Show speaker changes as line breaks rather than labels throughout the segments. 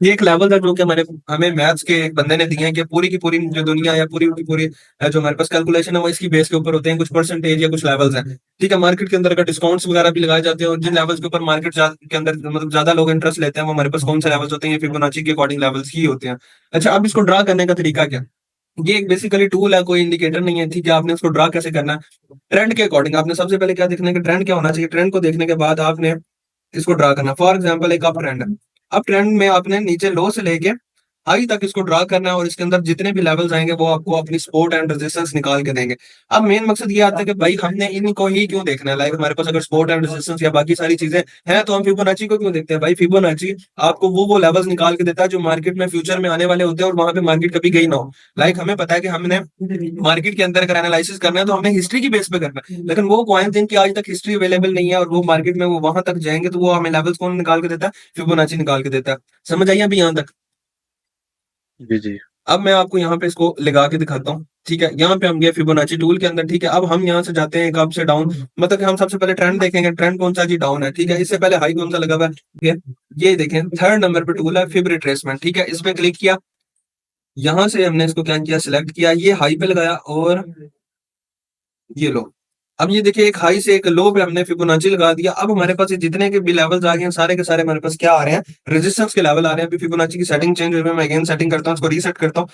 ये एक लेवल था जो कि हमारे हमें मैथ्स के एक बंदे ने दिए हैं कि पूरी की पूरी जो दुनिया या पूरी की पूरी जो हमारे पास कैलकुलेशन है वो इसकी बेस के ऊपर होते हैं, कुछ परसेंटेज या कुछ लेवल्स हैं। ठीक है, मार्केट के अंदर अगर डिस्काउंट्स वगैरह भी लगाए जाते हैं और जिन लेवल्स के ऊपर मार्केट के अंदर मतलब ज्यादा लोग इंटरेस्ट लेते हैं, वो हमारे पास कौन से लेवल्स होते हैं, ये फिबोनाची के अकॉर्डिंग लेवल्स ही होते हैं। अच्छा, अब इसको ड्रा करने का तरीका क्या? ये एक बेसिकली टूल है, कोई इंडिकेटर नहीं है। ठीक है, आपने उसको ड्रा कैसे करना है? ट्रेंड के अकॉर्डिंग आपने सबसे पहले क्या देखना है कि ट्रेंड क्या होना चाहिए। ट्रेंड को देखने के बाद आपने इसको ड्रा करना। फॉर एग्जांपल एक अप ट्रेंड है, अप ट्रेंड में आपने नीचे लो से लेके हाई तक इसको ड्रा करना है और इसके अंदर जितने भी लेवल्स आएंगे वो आपको अपनी सपोर्ट एंड रेजिस्टेंस निकाल के देंगे। अब मेन मकसद ये आता है कि भाई हमने इनको ही क्यों देखना है। लाइक हमारे पास अगर सपोर्ट एंड रेजिस्टेंस या बाकी सारी चीजें हैं तो हम फिबोनाची को क्यों देखते हैं? भाई फिबोनाची आपको वो लेवल्स निकाल के देता है जो मार्केट में फ्यूचर में आने वाले होते हैं और वहां पे मार्केट कभी गई ना हो। लाइक हमें पता है कि हमने मार्केट के अंदर अगर एनालिसिस करना है तो हमें हिस्ट्री की बेस पे करना है, लेकिन वो कॉइन जिनकी आज तक हिस्ट्री अवेलेबल नहीं है और वो मार्केट में वो वहां तक जाएंगे तो वो हमें लेवल्स कौन निकाल के देता है? फिबोनाची निकाल के देता है। समझ आइए अभी यहाँ तक?
जी जी।
अब मैं आपको यहाँ पे इसको लगा के दिखाता हूँ। ठीक है, यहाँ पे हम गए फिबोनाची टूल के अंदर। ठीक है, अब हम यहाँ से जाते हैं अप से डाउन। मतलब कि हम सबसे पहले ट्रेंड देखेंगे, ट्रेंड कौन सा जी? डाउन है। ठीक है, इससे पहले हाई कौन सा लगा हुआ है? ये देखें, थर्ड नंबर पे टूल है फिब रिट्रेसमेंट। ठीक है, इस पे क्लिक किया, यहाँ से हमने इसको क्या किया, सिलेक्ट किया, ये हाई पे लगाया और ये लो। अब ये देखिए, एक हाई से एक लो पे हमने फिबोनाची लगा दिया। अब हमारे पास ये जितने के भी लेवल्स आ गए हैं सारे के सारे हमारे पास क्या आ रहे हैं? रेजिस्टेंस के लेवल आ रहे हैं। अभी फिबोनाची की सेटिंग चेंज हुई है, मैं अगेन सेटिंग करता हूँ, इसको रीसेट करता हूँ।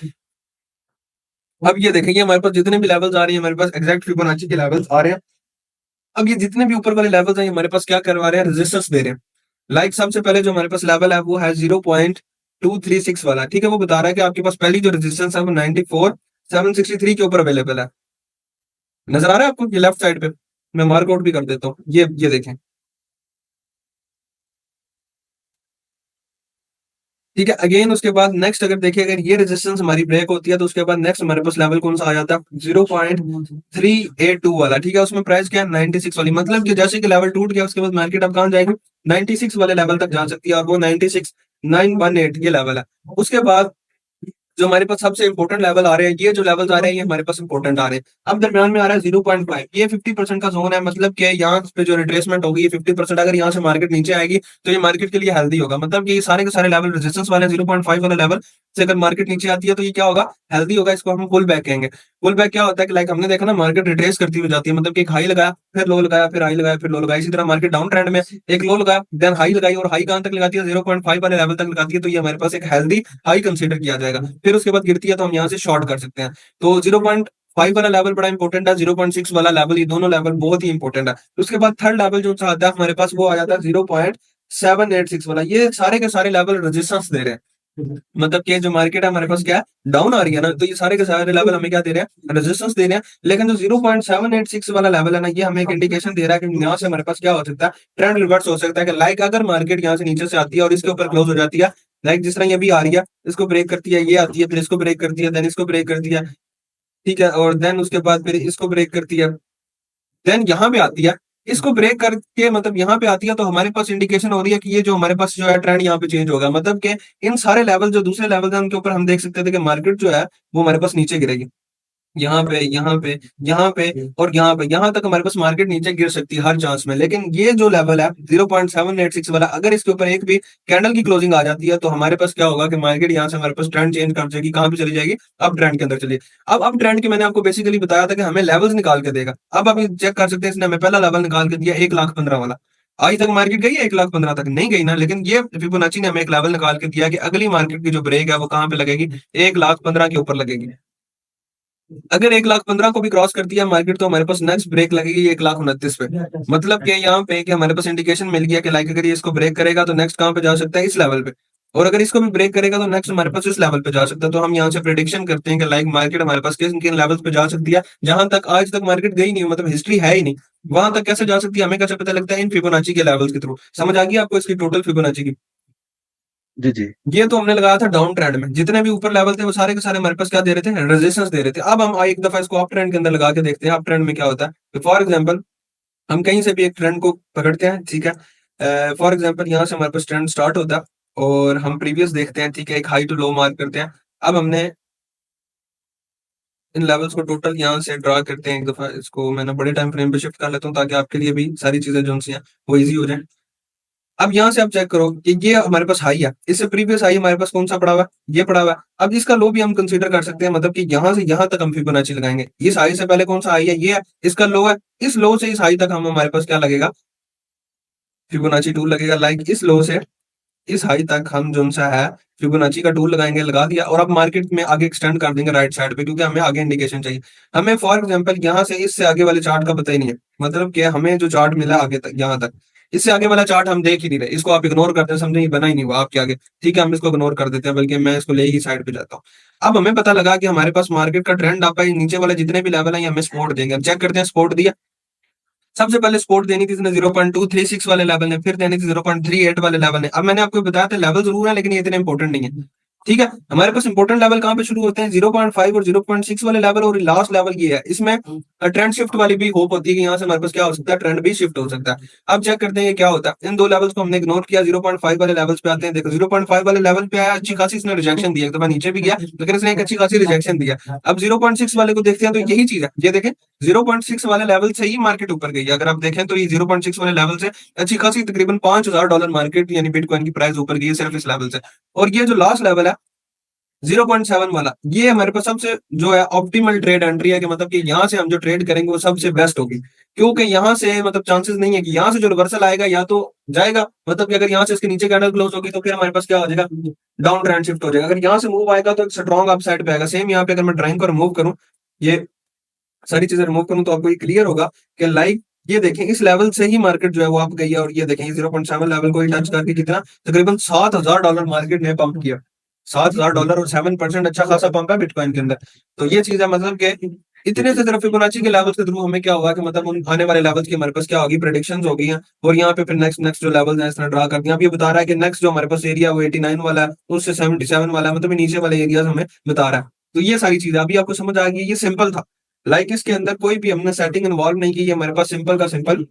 अब ये देखेंगे हमारे पास जितने भी लेवल्स आ रही है हमारे पास एग्जैक्ट फिबोनाची के लेवल्स आ रहे हैं। अब ये जितने भी ऊपर वाले लेवल्स हैं हमारे पास क्या करवा रहे हैं? रेजिस्टेंस दे रहे हैं। लाइक सबसे पहले जो हमारे पास लेवल है वो है 0.236 वाला। ठीक है, वो बता रहा है कि आपके पास पहली जो रेजिस्टेंस है वो 94,763 के ऊपर अवेलेबल है। नजर आ रहा है आपको? ये लेफ्ट साइड पे मैं मार्क आउट भी कर देता हूँ, ये देखें। ठीक है, अगेन उसके बाद नेक्स्ट अगर देखिए, अगर ये रेजिस्टेंस हमारी ब्रेक होती है तो उसके बाद नेक्स्ट हमारे पास लेवल कौन सा आ जाता है? 0.382 वाला। ठीक है, उसमें प्राइस क्या है? 96 वाली। मतलब कि जैसे कि लेवल टूट गया उसके बाद मार्केट अब कहाँ जाएगी? 96 वाले लेवल तक जा सकती है और वो 96,918 ये लेवल है। उसके बाद जो हमारे पास सबसे इंपॉर्टेंट लेवल आ रहे हैं, ये जो लेवल्स आ रहे हैं ये हमारे पास इंपॉर्टेंट आ रहे हैं। अब दरम्यान में आ रहा है 0.5, ये 50% का जोन है। मतलब कि यहाँ पे जो रिट्रेसमेंट होगी ये 50%, अगर यहाँ से मार्केट नीचे आएगी तो ये मार्केट के लिए हेल्दी होगा। मतलब कि ये सारे के सारे लेवल रेजिस्टेंस वाले 0.5 वाला लेवल से अगर मार्केट नीचे आती है तो ये क्या होगा? हेल्दी होगा। इसको हम पुल बैक कहेंगे। पुल बैक क्या होता है कि लाइक हमने देखा ना, मार्केट रिट्रेस करती हुई जाती है। मतलब कि एक हाई लगाया, फिर लो लगाया, फिर हाई लगाया, फिर लो लगाया। इसी तरह मार्केट डाउन ट्रेंड में एक लो लगाया, देन हाई लगाई, और हाई कहां तक लगाती है? 0.5 वाले लेवल तक लगाती है। तो ये हमारे पास एक हेल्दी हाई कंसीडर किया जाएगा। फिर उसके बाद गिरती है तो हम यहाँ से शॉर्ट कर सकते हैं। तो 0.5 वाला लेवल बड़ा इंपॉर्टेंट है, 0.6 वाला लेवल, ये दोनों लेवल बहुत ही इंपॉर्टेंट है। उसके बाद थर्ड लेवल जो आता है हमारे पास वो आ जाता है 0.786 वाला। ये सारे के सारे लेवल रेजिस्टेंस दे रहे हैं। मतलब कि जो मार्केट है हमारे पास क्या है? डाउन आ रही है ना, तो ये सारे के सारे लेवल हमें क्या दे रहे हैं? रेजिस्टेंस दे रहे हैं। लेकिन जो 0.786 वाला लेवल है ना, ये हमें एक इंडिकेशन दे रहा है कि यहाँ से हमारे पास क्या हो सकता है? ट्रेंड रिवर्स हो सकता है। कि लाइक अगर मार्केट यहाँ से नीचे से आती है और इसके ऊपर क्लोज हो जाती है, लाइक जिस तरह ये भी आ रही है, इसको ब्रेक करती है, ये आती है, फिर इसको ब्रेक करती है, देन इसको ब्रेक करती है। ठीक है, और देन उसके बाद फिर इसको ब्रेक करती है, देन यहाँ पे आती है, इसको ब्रेक करके मतलब यहाँ पे आती है, तो हमारे पास इंडिकेशन हो रही है कि ये जो हमारे पास जो है ट्रेंड यहाँ पे चेंज होगा। मतलब कि इन सारे लेवल जो दूसरे लेवल है उनके ऊपर हम देख सकते थे कि मार्केट जो है वो हमारे पास नीचे गिरेगी। यहाँ पे, यहाँ पे, यहाँ पे और यहाँ पे, यहाँ तक हमारे पास मार्केट नीचे गिर सकती है हर चांस में। लेकिन ये जो लेवल है 0.786 वाला, अगर इसके ऊपर एक भी कैंडल की क्लोजिंग आ जाती है तो हमारे पास क्या होगा कि मार्केट यहाँ से हमारे पास ट्रेंड चेंज कर जाएगी। कहाँ पे चली जाएगी? अब ट्रेंड के अंदर चलिए। अब ट्रेंड की मैंने आपको बेसिकली बताया था कि हमें लेवल्स निकाल के देगा। अब आप चेक कर सकते हैं, इसने हमें पहला लेवल निकाल के दिया 1,15,000 वाला। आज तक मार्केट गई है 1,15,000 तक? नहीं गई ना। लेकिन ये फिबोनाची ने हमें एक लेवल निकाल के दिया कि अगली मार्केट की जो ब्रेक है वो कहाँ पे लगेगी? 1,15,000 के ऊपर लगेगी। अगर 1,15,000 को भी क्रॉस करती है मार्केट तो हमारे पास नेक्स्ट ब्रेक लगेगी 1,29,000 पे। मतलब कि यहाँ पे कि हमारे पास इंडिकेशन मिल गया कि लाइक अगर ये इसको ब्रेक करेगा तो नेक्स्ट कहाँ पे जा सकता है? इस लेवल पे। और अगर इसको भी ब्रेक करेगा तो नेक्स्ट हमारे पास इस लेवल पे जा सकता है। तो हम यहाँ से प्रिडिक्शन करते हैं कि लाइक मार्केट हमारे पास किन किन लेवल्स पे जा सकती है, जहां तक आज तक मार्केट गई नहीं, मतलब हिस्ट्री है ही नहीं। वहां तक कैसे जा सकती है हमें कैसे पता लगता है? इन फिबोनाची के लेवल्स के थ्रू। समझ आ गई आपको इसकी टोटल फिबोनाची की?
जी जी।
ये तो हमने लगाया था डाउन ट्रेंड में। जितने भी ऊपर लेवल थे वो सारे के सारे हमारे पास क्या दे रहे थे? रेजिस्टेंस दे रहे थे। अब हम एक दफा इसको अप ट्रेंड के अंदर लगा के देखते हैं अप ट्रेंड में क्या होता है। तो फॉर एग्जांपल हम कहीं से भी एक ट्रेंड को पकड़ते हैं। ठीक है, फॉर एग्जांपल यहाँ से हमारे पास ट्रेंड स्टार्ट होता है और हम प्रीवियस देखते हैं। ठीक है, एक हाई टू लो मार्क करते हैं। अब हमने इन लेवल्स को टोटल यहाँ से ड्रा करते हैं। एक दफा इसको मैं ना बड़े टाइम फ्रेम पे शिफ्ट कर लेता हूँ ताकि आपके लिए भी सारी चीजें जो सी हैं वो इजी हो जाए। अब यहाँ से आप चेक करो कि ये हमारे पास हाई है, इससे प्रीवियस हाई हमारे पास कौन सा पड़ा हुआ है, ये पड़ा हुआ है। अब इसका लो भी हम कंसीडर कर सकते हैं, मतलब कि यहाँ से यहाँ तक हम फिबोनाची लगाएंगे। इस हाई से पहले कौन सा हाई है, ये है, इसका लो है, इस लो से इस हाई तक हम हमारे पास क्या लगेगा, फिबोनाची टूल लगेगा। लाइक इस लो से इस हाई तक हम जो सा है फिबोनाची का टूल लगाएंगे, लगा दिया, और अब मार्केट में आगे एक्सटेंड कर देंगे राइट साइड पे, क्योंकि हमें आगे इंडिकेशन चाहिए। हमें फॉर एग्जांपल यहाँ से इससे आगे वाले चार्ट का पता ही नहीं है, मतलब कि हमें जो चार्ट मिला आगे तक यहाँ तक, इससे आगे वाला चार्ट हम देख ही नहीं रहे, इसको आप इग्नोर करते हैं, समझे ये बना ही नहीं हुआ आपके आगे, ठीक है, हम इसको इग्नोर कर देते हैं, बल्कि मैं इसको ले ही साइड पे जाता हूँ। अब हमें पता लगा कि हमारे पास मार्केट का ट्रेंड आपका नीचे वाले जितने भी लेवल है ये हमें सपोर्ट देंगे। अब चेक करते हैं, सपोर्ट दिया, सबसे पहले सपोर्ट देनी थी इसने 0.236 वाले लेवल ने, फिर देनी थी 0.38 वाले लेवल ने। अब मैंने आपको बताया था लेवल जरूर है लेकिन ये इतने इंपॉर्टेंट नहीं है, ठीक है। हमारे पास इंपॉर्टेंट लेवल कहाँ पे शुरू होते हैं, 0.5 और 0.6 वाले लेवल, और लास्ट लेवल ये है। इसमें ट्रेंड शिफ्ट वाली भी होप होती है कि यहाँ से हमारे पास क्या हो सकता है, ट्रेंड भी शिफ्ट हो सकता है। अब चेक करते हैं ये क्या होता है। इन दो लेवल्स को हमने इग्नोर किया, 0.5 वाले लेवल्स पे आते हैं। देखो 0.5 वाले लेवल पे आया, अच्छी खासी इसने रिजेक्शन दिया, एक दफा नीचे भी गया लेकिन इसने एक अच्छी खासी रिजेक्शन दिया। अब 0.6 वाले को देखते हैं तो यही चीज है, ये देखें 0.6 वाले लेवल से ही मार्केट ऊपर गई है। अगर आप देखें तो ये 0.6 वाले लेवल से अच्छी खासी तकरीबन $5,000 मार्केट यानी बिटकॉइन की प्राइस ऊपर गई है सिर्फ इस लेवल से। और ये जो लास्ट लेवल है 0.7 वाला, ये हमारे पास सबसे जो है ऑप्टिमल ट्रेड एंट्री है, कि मतलब कि यहाँ से हम जो ट्रेड करेंगे वो सबसे बेस्ट होगी, क्योंकि यहाँ से मतलब चांसेस नहीं है कि यहाँ से जो रिवर्सल आएगा या तो जाएगा, मतलब कि अगर यहाँ से इसके नीचे कैंडल क्लोज होगी तो फिर हमारे पास क्या हो जाएगा, डाउन ट्रेंड शिफ्ट हो जाएगा। अगर यहाँ से मूव आएगा तो एक स्ट्रॉन्ग अप साइड पे आएगा। सेम यहाँ पे अगर मैं ड्राइंग को रिमूव करूँ, ये सारी चीजें रिमूव करूँ, तो आपको ये क्लियर होगा कि लाइक ये देखें इस लेवल से ही मार्केट जो है वो आप गई है, और ये देखें 0.7 लेवल को ही टच करके कितना तकरीबन $7,000 मार्केट ने पंप किया। $7,000 और 7% अच्छा खासा पंप है बिटकॉइन के अंदर। तो ये चीज है, मतलब कि
जी,
इतने से
जी।
सिर्फ फिबोनाची के लेवल के थ्रू हमें क्या होगा कि मतलब उन आने वाले लेवल्स की हमारे पास क्या होगी, प्रेडिक्शंस हो गई हैं। और यहाँ पे फिर नेक्स्ट नेक्स्ट जो लेवल्स हैं इस तरह ड्रा कर दिया। अब ये बता रहा है कि नेक्स्ट जो हमारे पास एरिया वो 89 वाला है, उससे 77 वाला है, मतलब ये नीचे वाले एरियाज हमें बता रहा है। तो ये सारी चीजें अभी आपको समझ आ गई, ये सिंपल था। लाइक इसके अंदर कोई भी हमने सेटिंग इन्वॉल्व नहीं की है, हमारे पास सिंपल का सिंपल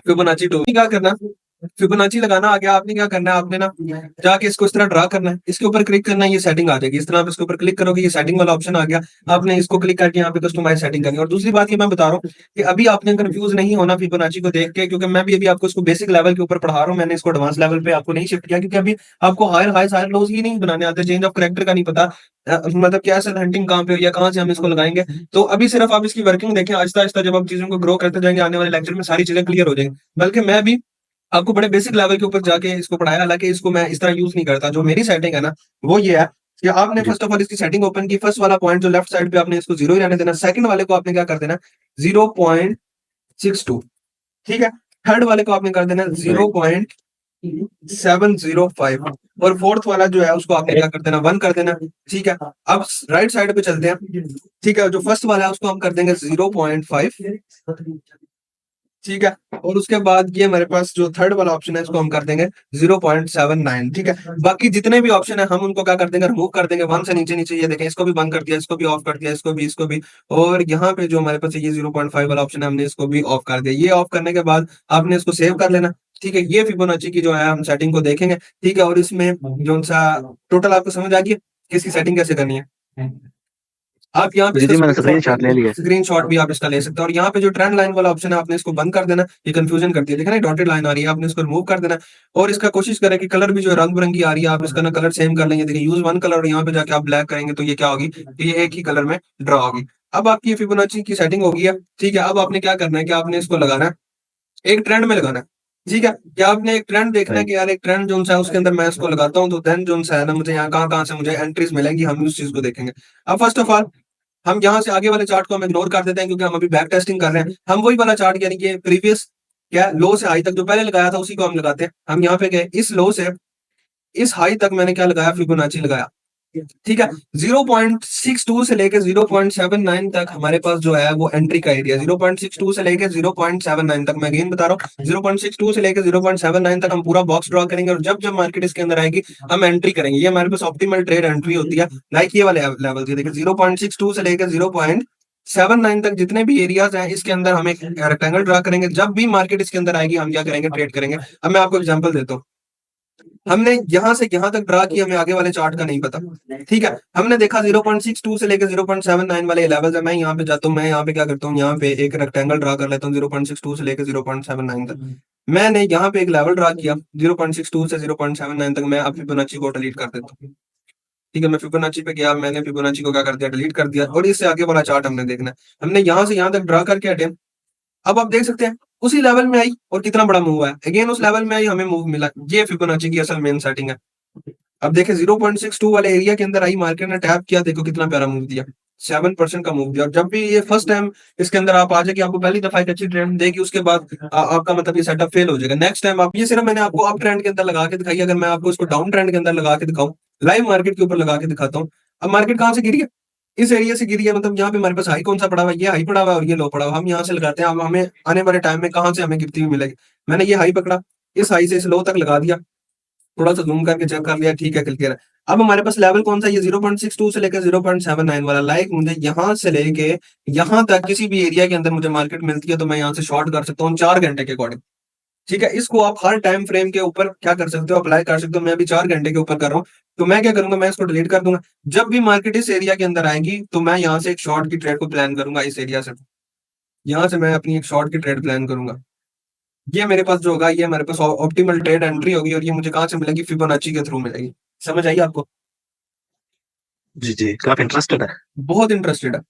फिबोनाची टूल। क्या करना, फिबोनाची लगाना आ गया, आपने क्या करना है, आपने ना जाके इसको इस तरह ड्रा करना है, इसके ऊपर क्लिक करना है, ये सेटिंग आ जाएगी। इस तरह आप इसके ऊपर क्लिक करोगे, ये सेटिंग वाला ऑप्शन आ गया, आपने इसको क्लिक करके यहाँ पे कस्टमाइज सेटिंग करनी है। और दूसरी बात ये मैं बता रहा हूँ कि अभी आपने कंफ्यूज नहीं होना फिबोनाची को देख के, क्योंकि मैं भी अभी आपको इसको बेसिक लेवल के ऊपर पढ़ा रहा हूँ, मैंने इसको एडवांस लेवल पे आपको नहीं शिफ्ट किया, क्योंकि अभी आपको हायर हाई सारे लोज ही नहीं बनाने आते, चेंज ऑफ करेक्टर का नहीं पता, मतलब क्या सेल हंटिंग कहाँ पे या कहाँ से हम इसको लगाएंगे। तो अभी सिर्फ आप इसकी वर्किंग देखें, आहिस्ता आहिस्ता जब आप चीजों को ग्रो करते जाएंगे आने वाले लेक्चर में सारी चीजें क्लियर हो जाएंगी। बल्कि मैं भी आपको बड़े बेसिक लेवल के ऊपर जाके इसको पढ़ाया, हालांकि इसको मैं इस तरह यूज नहीं करता। जो मेरी सेटिंग है ना वो ये है कि आपने
जी,
फर्स्ट ऑफ ऑल इसकी सेटिंग ओपन की, फर्स्ट वाला पॉइंट जो लेफ्ट साइड पे आपने इसको 0 ही रहने देना, सेकंड वाले को आपने क्या कर देना 0.62, ठीक है, थर्ड वाले को आपने कर देना
राइट।
0.705, और फोर्थ वाला जो है उसको आपने क्या कर देना 1 कर देना, ठीक है। अब राइट साइड पे चलते हैं, ठीक है, जो फर्स्ट वाला है उसको हम कर देंगे 0.5, ठीक है। और उसके बाद ये हमारे पास जो थर्ड वाला ऑप्शन है इसको हम कर देंगे 0.79, ठीक है। बाकी जितने भी ऑप्शन है हम उनको क्या कर देंगे, रिमूव कर देंगे 1 से नीचे नीचे। ये देखें इसको भी बंद कर दिया, इसको भी ऑफ कर दिया, इसको भी। और यहाँ पे जो हमारे पास ये 0.5 वाला ऑप्शन है हमने इसको भी ऑफ कर दिया। ये ऑफ करने के बाद आपने इसको सेव कर लेना, ठीक है। ये फिबोनाची की जो है हम सेटिंग को देखेंगे, ठीक है। और इसमें जो सा टोटल आपको समझ आ गई है कि इसकी सेटिंग कैसे करनी है। आप यहाँ पे
जी,
इसका
जी, मैंने स्क्रीनशॉट ले लिया।
स्क्रीनशॉट भी आप इसका ले सकते हो। और यहाँ पे जो ट्रेंड लाइन वाला ऑप्शन है आपने इसको बंद कर देना, ये कंफ्यूजन करती है, देखा ना डॉटेड लाइन आ रही है, आपने इसको रिमूव कर देना। और इसका कोशिश करें कि कलर भी जो रंग बिरंगी आ रही है, आप इसका ना कलर सेम कर लेंगे। देखिए यूज वन कलर, और यहाँ पे जाके आप ब्लैक करेंगे तो ये क्या होगी, ये एक ही कलर में ड्रा होगी। अब आपकी फिबोनाची की सेटिंग होगी है, ठीक है। अब आपने क्या करना है कि आपने इसको लगाना है एक ट्रेंड में लगाना है, ठीक है। क्या आपने एक ट्रेंड देखना है
राइट।
कि यार एक ट्रेंड जो सा है उसके अंदर मैं इसको लगाता हूँ, तो देन जो सा है ना मुझे यहाँ कहाँ कहाँ से मुझे एंट्रीज मिलेंगी, हम उस चीज को देखेंगे। अब फर्स्ट ऑफ ऑल हम यहाँ से आगे वाले चार्ट को हम इग्नोर कर देते हैं, क्योंकि हम अभी बैक टेस्टिंग कर रहे हैं। हम वही वाला चार्ट यानी कि प्रीवियस क्या लो से हाई तक जो पहले लगाया था उसी को हम लगाते हैं। हम यहाँ पे गए, इस लो से इस हाई तक मैंने क्या लगाया, फिबोनाची लगाया, ठीक है। 0.62 से लेके 0.79 तक हमारे पास जो है वो एंट्री का एरिया, 0.62 से लेके 0.79 तक, मैं अगेन बता रहा हूँ 0.62 से लेके 0.79 तक हम पूरा बॉक्स ड्रॉ करेंगे। और जब जब मार्केट इसके अंदर आएगी हम एंट्री करेंगे। ये हमारे पास ऑप्टिमल ट्रेड एंट्री होती है। लाइक ये वाले लेवल देखिए 0.62 से लेकर 0.79 तक जितने भी एरियाज हैं इसके अंदर हम एक रेक्टेंगल ड्रा करेंगे। जब भी मार्केट इसके अंदर आएगी हम क्या करेंगे, ट्रेड करेंगे। अब मैं आपको एग्जांपल देता हूँ। हमने यहाँ से यहाँ तक ड्रा किया, हमें आगे वाले चार्ट का नहीं पता, ठीक है। हमने देखा 0.62 से लेकर 0.79 वाले लेवल्स है। मैं यहाँ पे जाता हूँ, मैं यहाँ पे क्या करता हूँ, यहाँ पे एक रेक्टेंगल ड्रा कर लेता हूँ 0.62 से लेकर 0.79 तक। मैंने यहाँ पे एक लेवल ड्रा किया 0.62 से 0.79 तक, मैं अब फिबोनाची को डिलीट कर देता हूँ, ठीक है। मैं फिबोनाची पे गया, मैंने फिबोनाची को क्या कर दिया, डिलीट कर दिया, और इससे आगे वाला चार्ट हमने देखना है। हमने यहाँ से यहाँ तक ड्रा करके हटे। अब आप देख सकते हैं उसी लेवल में आई और कितना बड़ा मूव है, अगेन उस लेवल में आई, हमें मूव मिला। ये फिबोनाची की असल मेन सेटिंग है। अब देखें 0.62 वाले एरिया के अंदर आई, मार्केट ने टैप किया, देखो कितना प्यारा मूव दिया, 7% का मूव दिया। और जब भी ये फर्स्ट टाइम इसके अंदर आप आ जाए कि आपको पहली दफा एक अच्छी ट्रेंड देगी, उसके बाद आपका मतलब ये सेटअप फेल हो जाएगा। नेक्स्ट टाइम आप, ये सिर्फ मैंने आपको अप ट्रेंड के अंदर लगा के दिखाई, अगर मैं आपको इसको डाउन ट्रेंड के अंदर लगा के दिखाऊं, लाइव मार्केट के ऊपर लगा के दिखाता हूँ। अब मार्केट कहाँ से गिरी है, इस एरिया से गिरी है, मतलब यहाँ पे हमारे पास हाई कौन सा पड़ा हुआ है, ये हाई पड़ा हुआ है और ये लो पड़ा हुआ है। हम यहाँ से लगाते हैं, अब हमें आने वाले टाइम में कहाँ से हमें गिरती हुई मिलेगी। मैंने ये हाई पकड़ा, इस हाई से इस लो तक लगा दिया, थोड़ा सा जूम करके चेक कर लिया, ठीक है, क्लियर है। अब हमारे पास लेवल कौन सा, ये 0.62 से लेकर 0.79 वाला। लाइक मुझे यहाँ से लेके यहाँ तक किसी भी एरिया के अंदर मुझे मार्केट मिलती है तो मैं यहाँ से शॉर्ट कर सकता हूँ 4 घंटे के अकॉर्डिंग, ठीक है। इसको आप हर टाइम फ्रेम के ऊपर क्या कर सकते हो, अप्लाई कर सकते हो। मैं अभी 4 घंटे के ऊपर कर रहा हूँ, तो मैं क्या करूंगा, मैं इसको डिलीट कर दूंगा। जब भी मार्केट इस एरिया के अंदर आएगी तो मैं यहाँ से एक शॉर्ट की ट्रेड को प्लान करूंगा, इस एरिया से, यहाँ से मैं अपनी एक शॉर्ट की ट्रेड प्लान करूंगा। ये मेरे पास जो होगा, ये हमारे पास ऑप्टिमल ट्रेड एंट्री होगी, और ये मुझे कहाँ से मिलेगी, फिबोनाची के थ्रू मिलेगी। समझ आई आपको?
जी, जी, काफ़ी इंटरेस्टेड है।
बहुत इंटरेस्टेड है,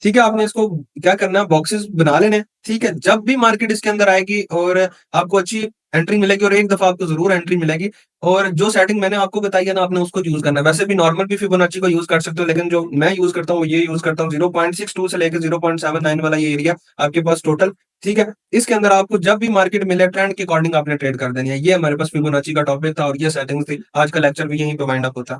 ठीक है। आपने इसको क्या करना है, बॉक्सेस बना लेने हैं, ठीक है। जब भी मार्केट इसके अंदर आएगी और आपको अच्छी एंट्री मिलेगी, और एक दफा आपको जरूर एंट्री मिलेगी, और जो सेटिंग मैंने आपको बताई है ना, आपने उसको यूज करना है। वैसे भी नॉर्मल भी फिबोनाची को यूज कर सकते हो, लेकिन जो मैं यूज करता हूँ वो ये यूज करता हूँ 0.62 से लेकर 0.79 वाला ये एरिया आपके पास टोटल, ठीक है। इसके अंदर आपको जब भी मार्केट मिले ट्रेंड के अकॉर्डिंग आपने ट्रेड कर देनी है। ये हमारे पास फिबोनाची का टॉपिक था और ये सेटिंग्स थी। आज का लेक्चर भी यहीं पे वाइंड अप होता है।